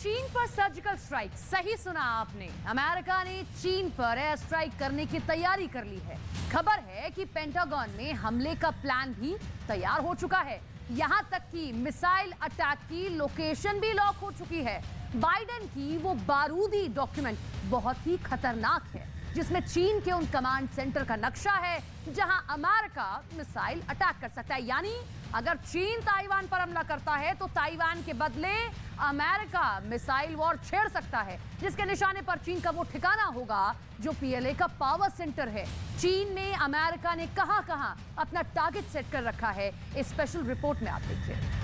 चीन पर surgical strike, सही सुना आपने। अमेरिका ने चीन पर एयर स्ट्राइक करने की तैयारी कर ली है। खबर है कि पेंटागन में हमले का प्लान भी तैयार हो चुका है। यहां तक कि मिसाइल अटैक की लोकेशन भी लॉक हो चुकी है। बाइडेन की वो बारूदी डॉक्यूमेंट बहुत ही खतरनाक है, जिसमें चीन के उन कमांड सेंटर का नक्शा है जहां अमेरिका मिसाइल अटैक कर सकता है। यानी अगर चीन ताइवान पर हमला करता है तो ताइवान के बदले अमेरिका मिसाइल वॉर छेड़ सकता है, जिसके निशाने पर चीन का वो ठिकाना होगा जो पीएलए का पावर सेंटर है। चीन में अमेरिका ने कहां-कहां अपना टारगेट सेट कर रखा है, इस स्पेशल रिपोर्ट में आप देखिए।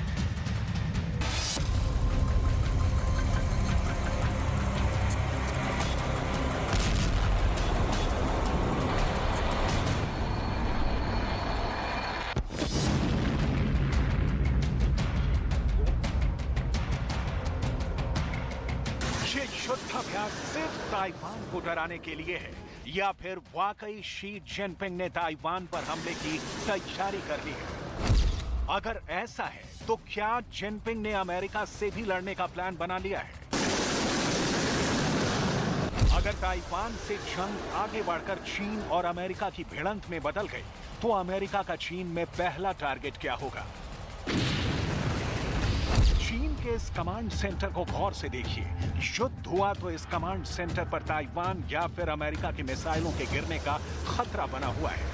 ये युद्धाभ्यास सिर्फ ताइवान को डराने के लिए है या फिर वाकई शी जिनपिंग ने ताइवान पर हमले की तैयारी कर ली है? अगर ऐसा है तो क्या जिनपिंग ने अमेरिका से भी लड़ने का प्लान बना लिया है? अगर ताइवान से जंग आगे बढ़कर चीन और अमेरिका की भिड़ंत में बदल गई तो अमेरिका का चीन में पहला टारगेट क्या होगा? चीन के इस कमांड सेंटर को गौर से देखिए। युद्ध हुआ तो इस कमांड सेंटर पर ताइवान या फिर अमेरिका के मिसाइलों के गिरने का खतरा बना हुआ है।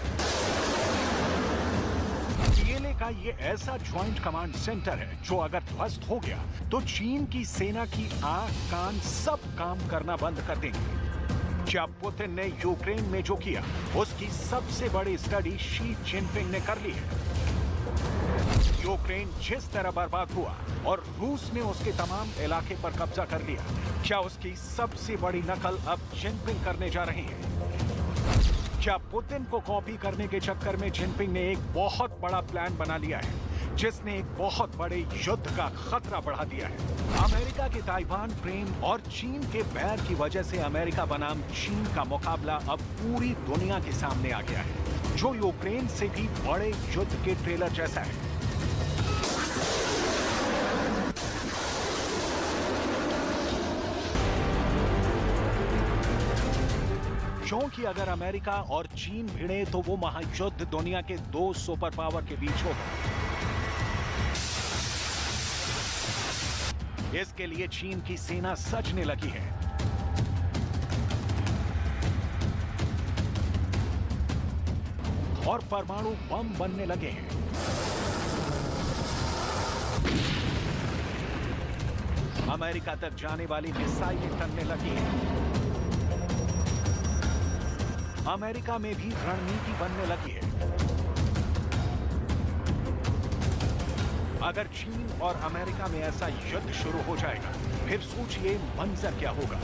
पीएलए का ये ऐसा ज्वाइंट कमांड सेंटर है जो अगर ध्वस्त हो गया तो चीन की सेना की आंख कान सब काम करना बंद कर देंगे। जब पुतिन ने यूक्रेन में जो किया उसकी सबसे बड़ी स्टडी शी जिनपिंग ने कर ली है। यूक्रेन जिस तरह बर्बाद हुआ और रूस ने उसके तमाम इलाके पर कब्जा कर लिया, क्या उसकी सबसे बड़ी नकल अब जिनपिंग करने जा रहे हैं? क्या पुतिन को कॉपी करने के चक्कर में जिनपिंग ने एक बहुत बड़ा प्लान बना लिया है जिसने एक बहुत बड़े युद्ध का खतरा बढ़ा दिया है? अमेरिका के ताइवान प्रेम और चीन के बैर की वजह से अमेरिका बनाम चीन का मुकाबला अब पूरी दुनिया के सामने आ गया है, जो यूक्रेन से भी बड़े युद्ध के ट्रेलर जैसा है। क्योंकि अगर अमेरिका और चीन भिड़े तो वो महायुद्ध दुनिया के दो सुपर पावर के बीच होगा। इसके लिए चीन की सेना सजने लगी है। और परमाणु बम बनने लगे हैं। अमेरिका तक जाने वाली मिसाइलें टनने लगी हैं। अमेरिका में भी रणनीति बनने लगी है। अगर चीन और अमेरिका में ऐसा युद्ध शुरू हो जाएगा, फिर सोचिए मंजर क्या होगा।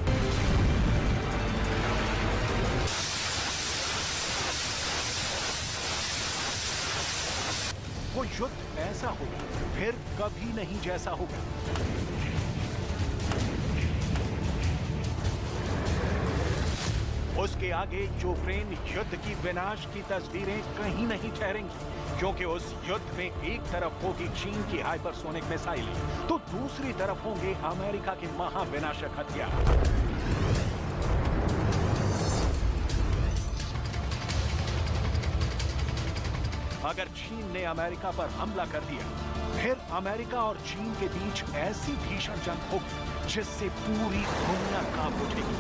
वो युद्ध ऐसा होगा, फिर कभी नहीं जैसा होगा। उसके आगे यूक्रेन युद्ध की विनाश की तस्वीरें कहीं नहीं ठहरेंगी, क्योंकि उस युद्ध में एक तरफ होगी चीन की हाइपरसोनिक मिसाइलें तो दूसरी तरफ होंगे अमेरिका के महाविनाशक हथियार। अगर चीन ने अमेरिका पर हमला कर दिया, फिर अमेरिका और चीन के बीच ऐसी भीषण जंग होगी जिससे पूरी दुनिया कांप उठेगी।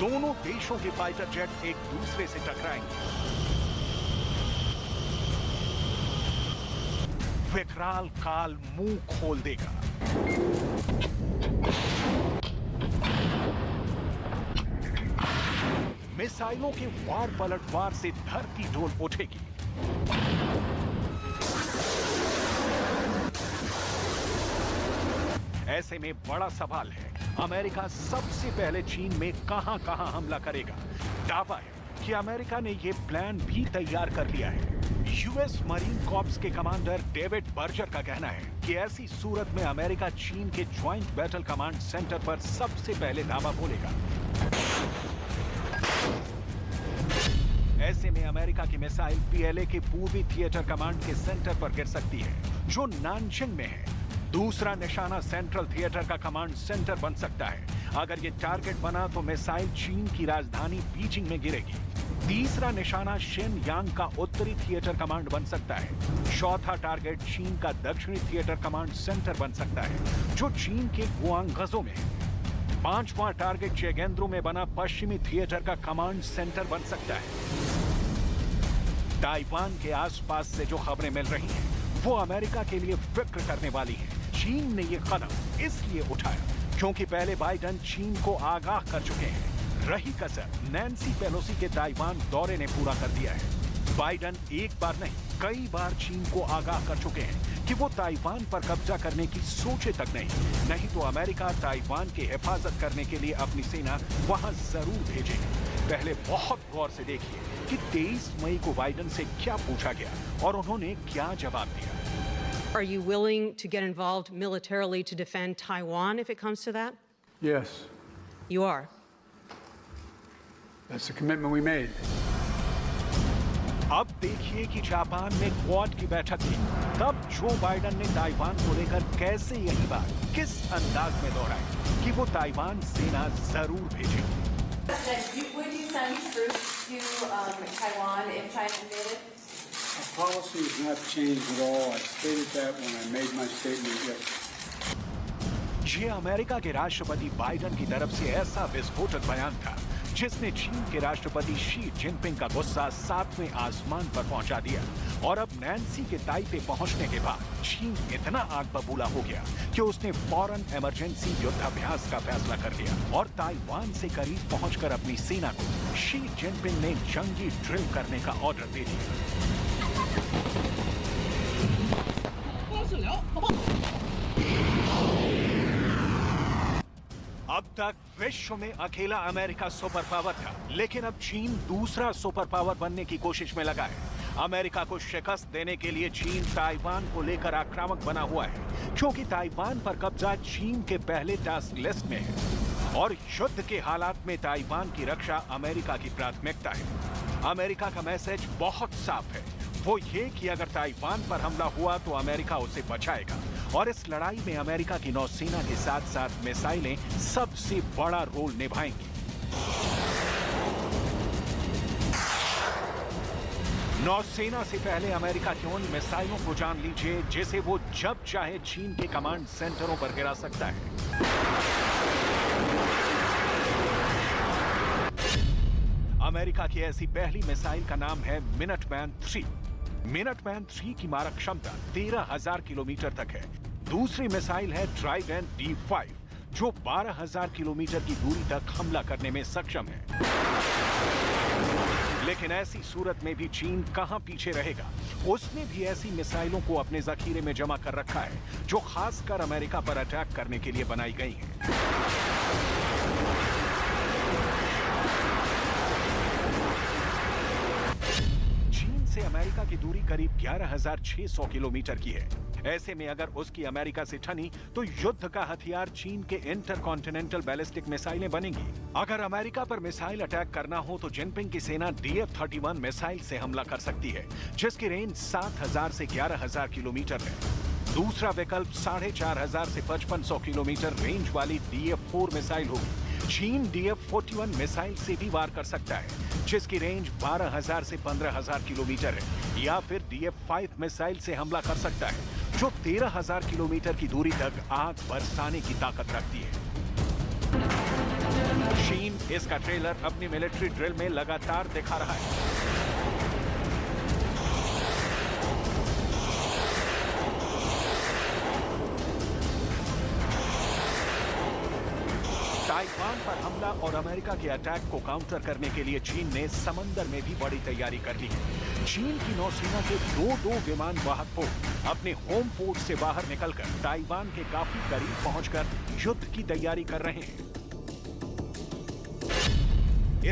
दोनों देशों के फाइटर जेट एक दूसरे से टकराएंगे। विकराल काल मुंह खोल देगा। मिसाइलों के वार पलटवार से धरती डोल उठेगी। ऐसे में बड़ा सवाल है, अमेरिका सबसे पहले चीन में कहां-कहां हमला करेगा? दावा है कि अमेरिका ने यह प्लान भी तैयार कर लिया है। यूएस मरीन कॉर्प्स के कमांडर डेविड बर्जर का कहना है कि ऐसी सूरत में अमेरिका चीन के ज्वाइंट बैटल कमांड सेंटर पर सबसे पहले धावा बोलेगा। ऐसे में अमेरिका की मिसाइल पीएलए के पूर्वी थिएटर कमांड के सेंटर पर गिर सकती है जो नानजिंग में है। दूसरा निशाना सेंट्रल थिएटर का कमांड सेंटर बन सकता है। अगर ये टारगेट बना तो मिसाइल चीन की राजधानी बीजिंग में गिरेगी। तीसरा निशाना शिनयांग का उत्तरी थिएटर कमांड बन सकता है। चौथा टारगेट चीन का दक्षिणी थिएटर कमांड सेंटर बन सकता है, जो चीन के गुआंगझो में है। पांचवां टारगेट चेगेंद्रो में बना पश्चिमी थिएटर का कमांड सेंटर बन सकता है। ताइवान के आसपास से जो खबरें मिल रही हैं, वो अमेरिका के लिए फिक्र करने वाली हैं। चीन ने ये कदम इसलिए उठाया क्योंकि पहले बाइडेन चीन को आगाह कर चुके हैं। रही कसर नैन्सी पेलोसी के ताइवान दौरे ने पूरा कर दिया है। बाइडेन एक बार नहीं, कई बार चीन को आगाह कर चुके हैं कि वो ताइवान पर कब्जा करने की सोचे तक नहीं तो अमेरिका ताइवान की हिफाजत करने के लिए अपनी सेना वहां जरूर भेजेगी। पहले बहुत गौर से देखिए कि 23 मई को बाइडेन से क्या पूछा गया और उन्होंने क्या जवाब दिया। Are you willing to get involved militarily to defend Taiwan if it comes to that? Yes, You are. that's the commitment we made. अब देखिए कि जापान में क्वाड की बैठक थी, तब जो बाइडेन ने ताइवान को लेकर कैसे यही बात किस अंदाज में दोहराई कि वो ताइवान सेना जरूर भेजेगी। Would you send troops to Taiwan if China invaded? Our policy has not changed at all. I stated that when I made my statement yesterday. ये अमेरिका के राष्ट्रपति बाइडेन की तरफ से ऐसा विस्फोटक बयान था जिसने चीन के राष्ट्रपति शी जिनपिंग का गुस्सा 7वें आसमान पर पहुंचा दिया। और अब नैन्सी के ताइपे पहुंचने के बाद चीन इतना आग बबूला हो गया कि उसने फौरन इमरजेंसी युद्धाभ्यास का फैसला कर लिया और ताइवान से करीब पहुंचकर अपनी सेना को शी जिनपिंग ने जंगी ड्रिल करने का ऑर्डर दे दिया। अब तक विश्व में अकेला अमेरिका सुपर पावर था, लेकिन अब चीन दूसरा सुपर पावर बनने की कोशिश में लगा है। अमेरिका को शिकस्त देने के लिए चीन ताइवान को लेकर आक्रामक बना हुआ है, क्योंकि ताइवान पर कब्जा चीन के पहले टास्क लिस्ट में है और युद्ध के हालात में ताइवान की रक्षा अमेरिका की प्राथमिकता है। अमेरिका का मैसेज बहुत साफ है, वो ये कि अगर ताइवान पर हमला हुआ तो अमेरिका उसे बचाएगा और इस लड़ाई में अमेरिका की नौसेना के साथ साथ मिसाइलें सबसे बड़ा रोल निभाएंगी। नौसेना से पहले अमेरिका की उन मिसाइलों को जान लीजिए जिसे वो जब चाहे चीन के कमांड सेंटरों पर गिरा सकता है। अमेरिका की ऐसी पहली मिसाइल का नाम है मिनटमैन 3। मिनटमैन 3 की मारक क्षमता 13,000 किलोमीटर तक है। दूसरी मिसाइल है ट्राइडेंट D5, जो 12,000 किलोमीटर की दूरी तक हमला करने में सक्षम है। लेकिन ऐसी सूरत में भी चीन कहां पीछे रहेगा? उसने भी ऐसी मिसाइलों को अपने जखीरे में जमा कर रखा है जो खासकर अमेरिका पर अटैक करने के लिए बनाई गई हैं। से अमेरिका की दूरी करीब 11,600 किलोमीटर की है। ऐसे में अगर उसकी अमेरिका से ठनी तो युद्ध का हथियार चीन के इंटरकॉन्टिनेंटल बैलिस्टिक मिसाइलें बनेंगी। अगर अमेरिका पर मिसाइल अटैक करना हो तो जिनपिंग की सेना DF-31 मिसाइल से हमला कर सकती है, जिसकी रेंज 7,000 से 11,000 किलोमीटर है। दूसरा विकल्प 4,500 से 5,500 किलोमीटर रेंज वाली DF-4 मिसाइल होगी। चीन DF-41 मिसाइल से भी वार कर सकता है, जिसकी रेंज 12,000 से 15,000 किलोमीटर है, या फिर DF-5 मिसाइल से हमला कर सकता है, जो 13,000 किलोमीटर की दूरी तक आग बरसाने की ताकत रखती है। चीन इसका ट्रेलर अपनी मिलिट्री ड्रिल में लगातार दिखा रहा है। ताइवान पर हमला और अमेरिका के अटैक को काउंटर करने के लिए चीन ने समंदर में भी बड़ी तैयारी कर ली है। चीन की नौसेना के दो विमान वाहक पोत अपने होम पोर्ट से बाहर निकलकर ताइवान के काफी करीब पहुंचकर युद्ध की तैयारी कर रहे हैं।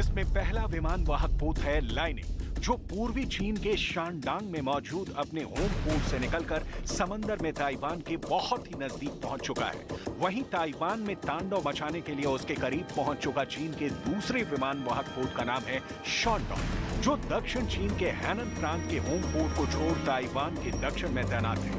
इसमें पहला विमान वाहक पोत है लाइनिंग, जो पूर्वी चीन के शानडांग में मौजूद अपने होम पोर्ट से निकलकर समंदर में ताइवान के बहुत ही नजदीक पहुंच चुका है। वहीं ताइवान में तांडव मचाने के लिए उसके करीब पहुंच चुका चीन के दूसरे विमान वाहक पोत का नाम है शॉनडॉन्ग, जो दक्षिण चीन के हैनन प्रांत के होम पोर्ट को छोड़ ताइवान के दक्षिण में तैनात है।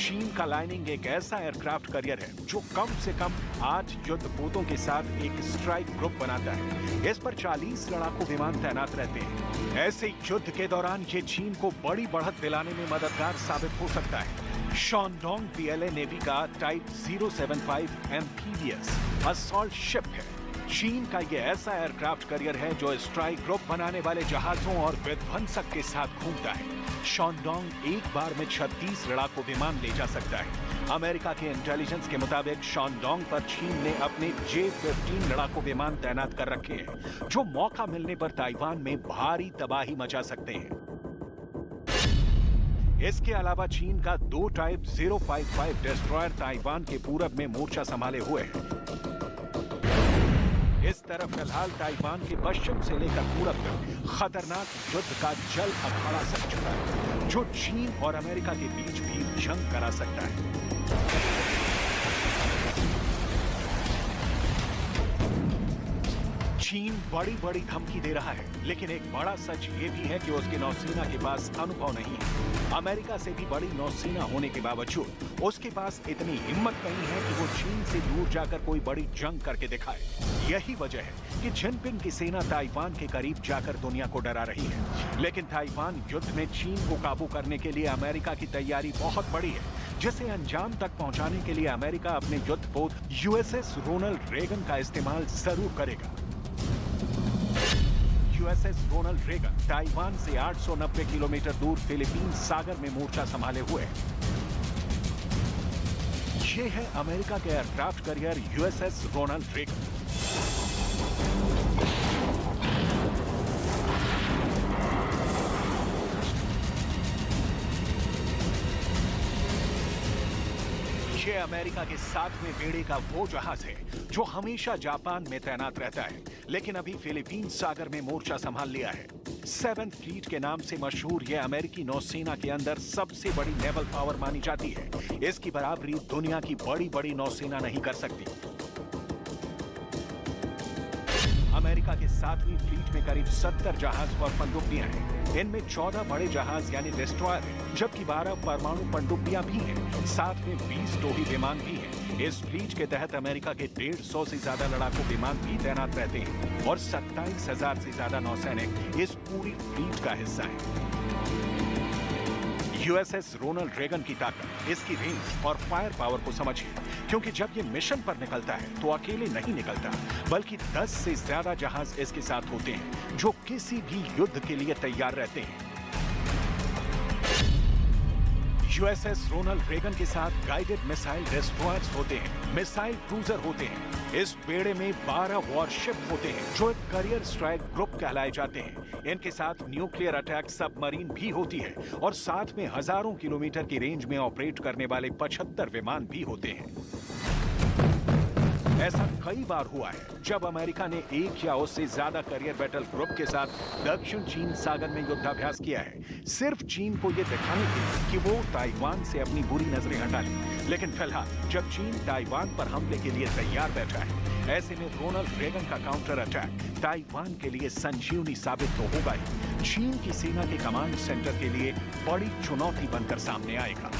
चीन का लाइनिंग एक ऐसा एयरक्राफ्ट करियर है जो कम से कम 8 युद्धपोतों के साथ एक स्ट्राइक ग्रुप बनाता है। इस पर 40 लड़ाकू विमान तैनात रहते हैं। ऐसे युद्ध के दौरान ये चीन को बड़ी बढ़त दिलाने में मददगार साबित हो सकता है। शॉनडोंग पीएलए नेवी का टाइप 075 एम्फीबियस असॉल्ट शिप है। चीन का ये ऐसा एयरक्राफ्ट करियर है जो स्ट्राइक ग्रुप बनाने वाले जहाजों और विध्वंसक के साथ घूमता है। शॉनडोंग एक बार में 36 लड़ाकू विमान ले जा सकता है। अमेरिका के इंटेलिजेंस के मुताबिक शॉनडोंग पर चीन ने अपने J-15 लड़ाकू विमान तैनात कर रखे हैं, जो मौका मिलने पर ताइवान में भारी तबाही मचा सकते हैं। इसके अलावा चीन का 2 टाइप 055 डिस्ट्रॉयर ताइवान के पूरब में मोर्चा संभाले हुए है। इस तरफ फिलहाल ताइवान के पश्चिम से लेकर पूरब तक खतरनाक युद्ध का जल अखाड़ा सज चुका है, जो चीन और अमेरिका के बीच भी जंग करा सकता है। चीन बड़ी बड़ी धमकी दे रहा है, लेकिन एक बड़ा सच ये भी है कि उसकी नौसेना के पास अनुभव नहीं है। अमेरिका से भी बड़ी नौसेना होने के बावजूद उसके पास इतनी हिम्मत नहीं है कि वो चीन से दूर जाकर कोई बड़ी जंग करके दिखाए। यही वजह है कि जिनपिंग की सेना ताइवान के करीब जाकर दुनिया को डरा रही है। लेकिन ताइवान युद्ध में चीन को काबू करने के लिए अमेरिका की तैयारी बहुत बड़ी है, जिसे अंजाम तक पहुंचाने के लिए अमेरिका अपने युद्धपोत USS रोनाल्ड रेगन का इस्तेमाल जरूर करेगा। USS रोनाल्ड रेगन ताइवान से 890 किलोमीटर दूर फिलीपींस सागर में मोर्चा संभाले हुए है। ये है अमेरिका के aircraft carrier USS Ronald Reagan. ये अमेरिका के 7वें बेड़े का वो जहाज है जो हमेशा जापान में तैनात रहता है, लेकिन अभी फिलीपींस सागर में मोर्चा संभाल लिया है। 7th फ्लीट के नाम से मशहूर यह अमेरिकी नौसेना के अंदर सबसे बड़ी नेवल पावर मानी जाती है। इसकी बराबरी दुनिया की बड़ी बड़ी नौसेना नहीं कर सकती। अमेरिका के 7वीं फ्लीट में करीब 70 जहाज और पनडुब्बियां हैं। इनमें 14 बड़े जहाज यानी डिस्ट्रॉयर हैं, जबकि 12 परमाणु पनडुब्बियां भी हैं। साथ में 20 टोही विमान भी हैं। इस फ्लीट के तहत अमेरिका के 150 से ज्यादा लड़ाकू विमान भी तैनात रहते हैं और 27,000 से ज्यादा नौसैनिक इस पूरी फ्लीट का हिस्सा हैं। USS रोनाल्ड रेगन की ताकत, इसकी रेंज और फायर पावर को समझिए, क्योंकि जब ये मिशन पर निकलता है तो अकेले नहीं निकलता, बल्कि 10 से ज्यादा जहाज इसके साथ होते हैं, जो किसी भी युद्ध के लिए तैयार रहते हैं। USS रोनाल्ड रेगन के साथ गाइडेड मिसाइल डिस्ट्रॉयर्स होते हैं, मिसाइल क्रूजर होते हैं। इस बेड़े में 12 वॉरशिप होते हैं, जो एक करियर स्ट्राइक ग्रुप कहलाए जाते हैं। इनके साथ न्यूक्लियर अटैक सबमरीन भी होती है और साथ में हजारों किलोमीटर की रेंज में ऑपरेट करने वाले 75 विमान भी होते हैं। ऐसा कई बार हुआ है जब अमेरिका ने एक या उससे ज्यादा करियर बैटल ग्रुप के साथ दक्षिण चीन सागर में युद्धाभ्यास किया है, सिर्फ चीन को यह दिखाने के लिए कि वो ताइवान से अपनी बुरी नजरें हटा ले। लेकिन फिलहाल जब चीन ताइवान पर हमले के लिए तैयार बैठा है, ऐसे में रोनाल्ड रेगन का काउंटर अटैक ताइवान के लिए संजीवनी साबित तो होगा ही, चीन की सेना के कमांड सेंटर के लिए बड़ी चुनौती बनकर सामने आएगा।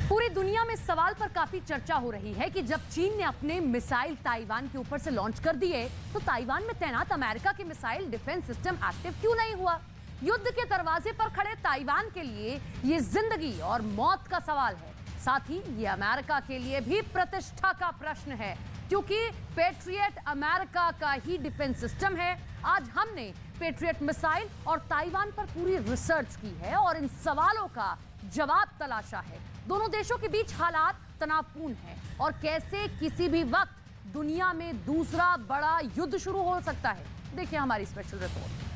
पूरी दुनिया में सवाल पर काफी चर्चा हो रही है कि जब चीन ने अपने मिसाइल ताइवान के ऊपर से लॉन्च कर दिए, तो ताइवान में तैनात अमेरिका के मिसाइल डिफेंस सिस्टम एक्टिव क्यों नहीं हुआ? युद्ध के दरवाजे पर खड़े ताइवान के लिए ये जिंदगी और मौत का सवाल है। साथ ही ये अमेरिका के लिए भी प्रतिष्ठा का प्रश्न है, क्योंकि पेट्रियट अमेरिका का ही डिफेंस सिस्टम है। आज हमने पेट्रियट मिसाइल और ताइवान पर पूरी रिसर्च की है और इन सवालों का जवाब तलाशा है। दोनों देशों के बीच हालात तनावपूर्ण हैं और कैसे किसी भी वक्त दुनिया में दूसरा बड़ा युद्ध शुरू हो सकता है। देखिए हमारी स्पेशल रिपोर्ट।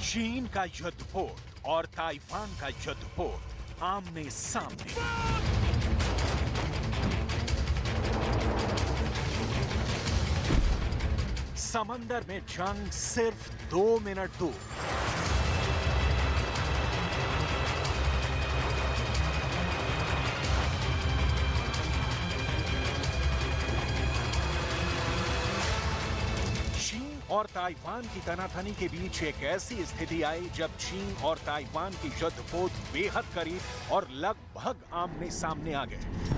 चीन का युद्धपोत और ताइवान का युद्धपोत आमने सामने। समंदर में जंग सिर्फ 2 मिनट दूर। चीन और ताइवान की तनातनी के बीच एक ऐसी स्थिति आई जब चीन और ताइवान की युद्धपोत बेहद करीब और लगभग आमने सामने आ गए।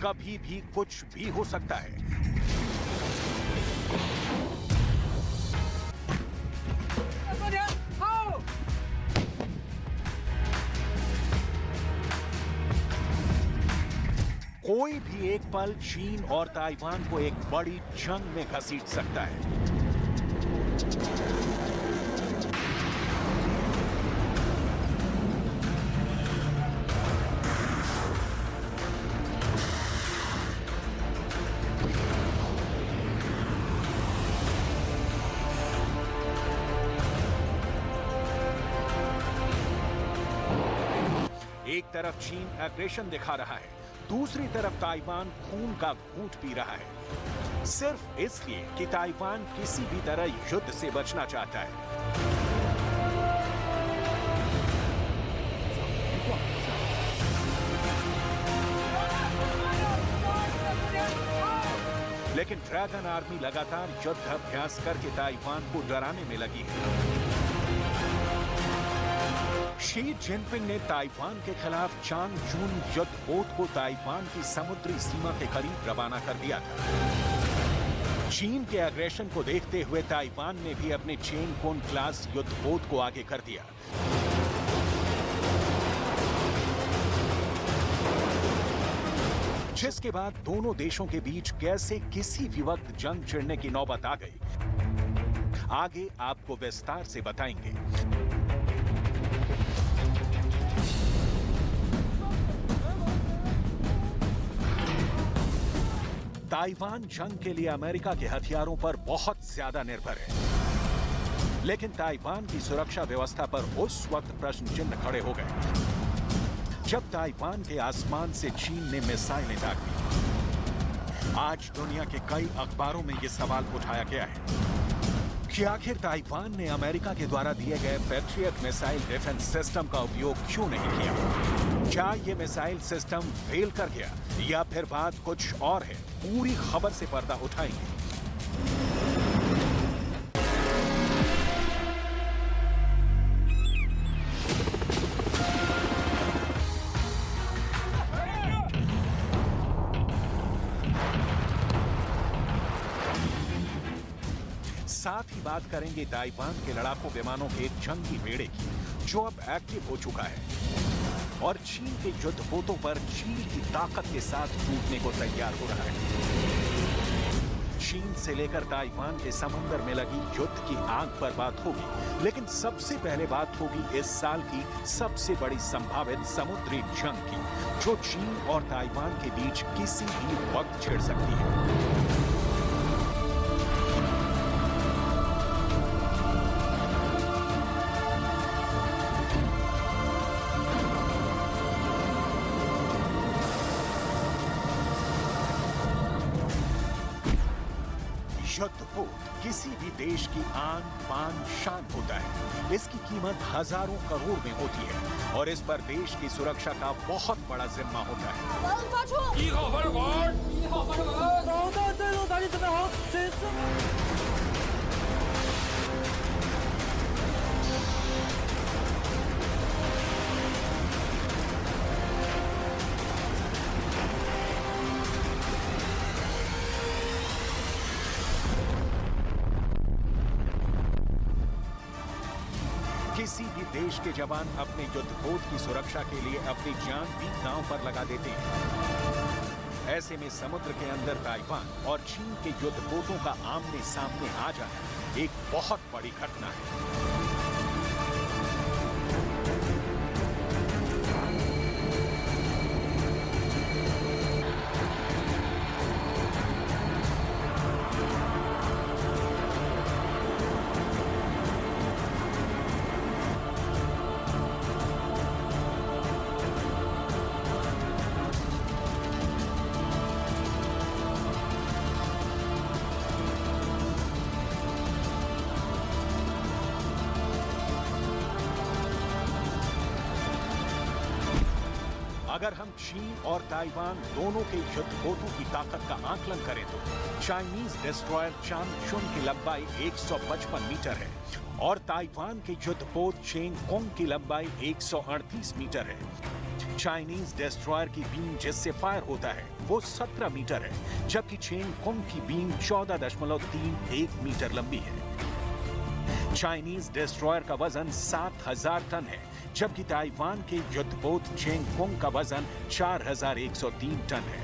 कभी भी कुछ भी हो सकता है। कोई भी एक पल चीन और ताइवान को एक बड़ी जंग में घसीट सकता है। एक तरफ चीन एग्रेशन दिखा रहा है, दूसरी तरफ ताइवान खून का घूंट पी रहा है, सिर्फ इसलिए कि ताइवान किसी भी तरह युद्ध से बचना चाहता है। लेकिन ड्रैगन आर्मी लगातार युद्ध अभ्यास करके ताइवान को डराने में लगी है। शी जिनपिंग ने ताइवान के खिलाफ चांगचून युद्धपोत को ताइवान की समुद्री सीमा के करीब रवाना कर दिया था। चीन के एग्रेशन को देखते हुए ताइवान ने भी अपने चेंगकोन क्लास युद्धपोत को आगे कर दिया। जिसके बाद दोनों देशों के बीच कैसे किसी भी वक्त जंग छिड़ने की नौबत आ गई, आगे आपको विस्तार से बताएंगे। ताइवान जंग के लिए अमेरिका के हथियारों पर बहुत ज्यादा निर्भर है, लेकिन ताइवान की सुरक्षा व्यवस्था पर उस वक्त प्रश्न चिन्ह खड़े हो गए जब ताइवान के आसमान से चीन ने मिसाइलें दाग दी। आज दुनिया के कई अखबारों में यह सवाल उठाया गया है कि आखिर ताइवान ने अमेरिका के द्वारा दिए गए पैट्रियट मिसाइल डिफेंस सिस्टम का उपयोग क्यों नहीं किया? क्या ये मिसाइल सिस्टम फेल कर गया या फिर बात कुछ और है? पूरी खबर से पर्दा उठाएंगे। साथ ही बात करेंगे ताइवान के लड़ाकू विमानों के जंगी बेड़े की, जो अब एक्टिव हो चुका है और चीन के युद्धपोतों पर चीन की ताकत के साथ टूटने को तैयार हो रहा है। चीन से लेकर ताइवान के समंदर में लगी युद्ध की आग पर बात होगी, लेकिन सबसे पहले बात होगी इस साल की सबसे बड़ी संभावित समुद्री जंग की, जो चीन और ताइवान के बीच किसी भी वक्त छिड़ सकती है। युद्धपोत किसी भी देश की आन बान शान होता है। इसकी कीमत हजारों करोड़ में होती है और इस पर देश की सुरक्षा का बहुत बड़ा जिम्मा होता है। किसी भी देश के जवान अपने युद्धपोत की सुरक्षा के लिए अपनी जान भी दांव पर लगा देते हैं। ऐसे में समुद्र के अंदर ताइवान और चीन के युद्धपोतों का आमने सामने आ जाना एक बहुत बड़ी घटना है। अगर हम चीन और ताइवान दोनों के युद्धपोतों की ताकत का आकलन करें तो चाइनीज डिस्ट्रॉयर चांगचुन की लंबाई 155 मीटर है और ताइवान के युद्धपोत चेंगकोंग की लंबाई 138 मीटर है। चाइनीज डिस्ट्रॉयर की बीम जिससे फायर होता है वो 17 मीटर है, जबकि चेंगकोंग की बीम 14.31 मीटर लंबी है। चाइनीज डिस्ट्रॉयर का वजन 7,000 टन है, जबकि ताइवान के युद्धपोत चेंगकोंग का वजन 4,103 टन है।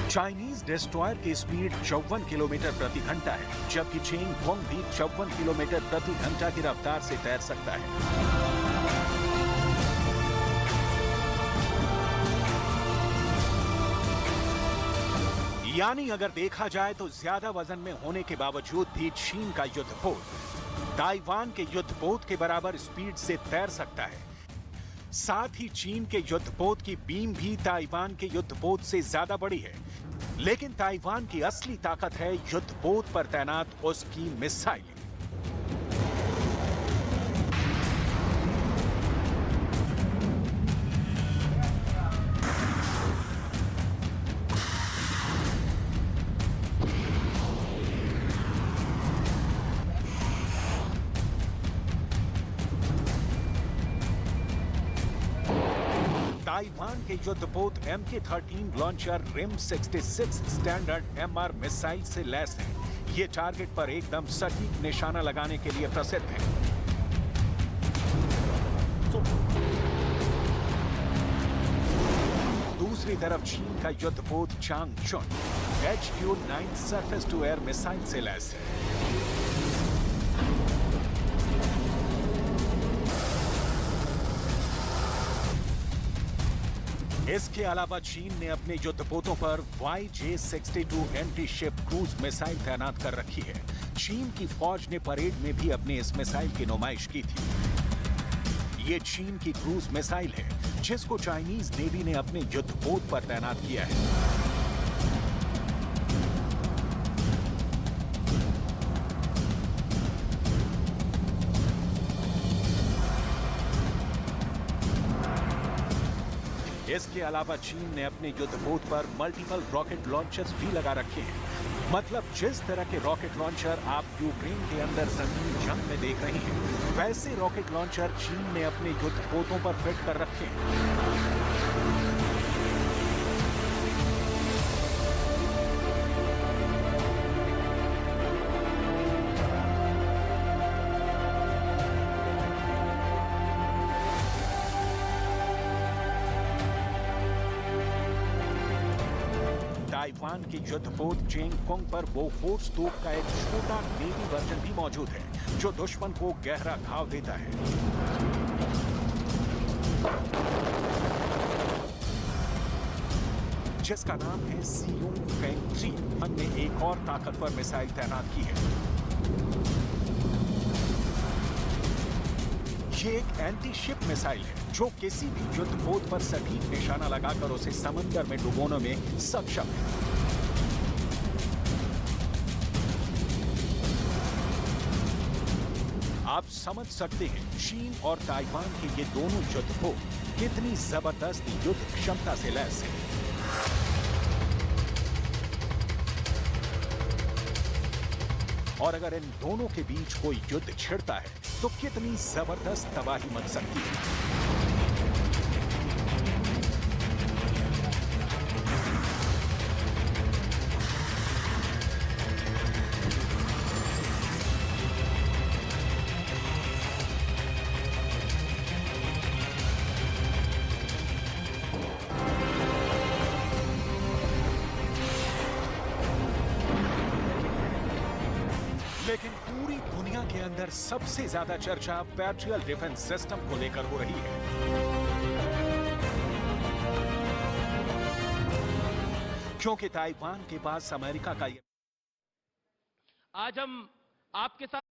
चाइनीज डिस्ट्रॉयर की स्पीड 54 किलोमीटर प्रति घंटा है, जबकि चेंगकोंग भी 54 किलोमीटर प्रति घंटा की रफ्तार से तैर सकता है। यानी अगर देखा जाए तो ज्यादा वजन में होने के बावजूद भी चीन का युद्धपोत ताइवान के युद्धपोत के बराबर स्पीड से तैर सकता है। साथ ही चीन के युद्धपोत की बीम भी ताइवान के युद्धपोत से ज्यादा बड़ी है, लेकिन ताइवान की असली ताकत है युद्धपोत पर तैनात उसकी मिसाइलें। ताइवान के युद्धपोत MK-13 launcher rim 66 standard MR missile से लैस है। ये टारगेट पर एकदम सटीक निशाना लगाने के लिए प्रसिद्ध है। दूसरी तरफ चीन का युद्धपोत Changchun HQ-9 surface to air missile से लैस है। इसके अलावा चीन ने अपने युद्धपोतों पर YJ-62 anti ship cruise missile तैनात कर रखी है। चीन की फौज ने परेड में भी अपने इस मिसाइल की नुमाइश की थी। ये चीन की क्रूज मिसाइल है जिसको चाइनीज नेवी ने अपने युद्धपोत पर तैनात किया है। इसके अलावा चीन ने अपने युद्धपोत पर मल्टीपल रॉकेट लॉन्चर्स भी लगा रखे हैं। मतलब जिस तरह के रॉकेट लॉन्चर आप यूक्रेन के अंदर जमीन जंग में देख रहे हैं, वैसे रॉकेट लॉन्चर चीन ने अपने युद्धपोतों पर फिट कर रखे हैं। ताइवान के युद्धपोत चेंगकोंग पर बोफोर्स तोप का एक छोटा नेवी वर्जन भी मौजूद है जो दुश्मन को गहरा घाव देता है। जिसका नाम है Zhiyong Feng 3। हमने एक और ताकतवर मिसाइल तैनात की है। ये एक एंटी शिप मिसाइल है जो किसी भी युद्धपोत पर सटीक निशाना लगाकर उसे समंदर में डुबोने में सक्षम है। आप समझ सकते हैं चीन और ताइवान के ये दोनों युद्धपोत कितनी जबरदस्त युद्ध क्षमता से लैस हैं। और अगर इन दोनों के बीच कोई युद्ध छिड़ता है तो कितनी जबरदस्त तबाही मच सकती है। लेकिन पूरी दुनिया के अंदर सबसे ज्यादा चर्चा पैट्रियट डिफेंस सिस्टम को लेकर हो रही है। क्योंकि ताइवान के पास अमेरिका का आज हम आपके साथ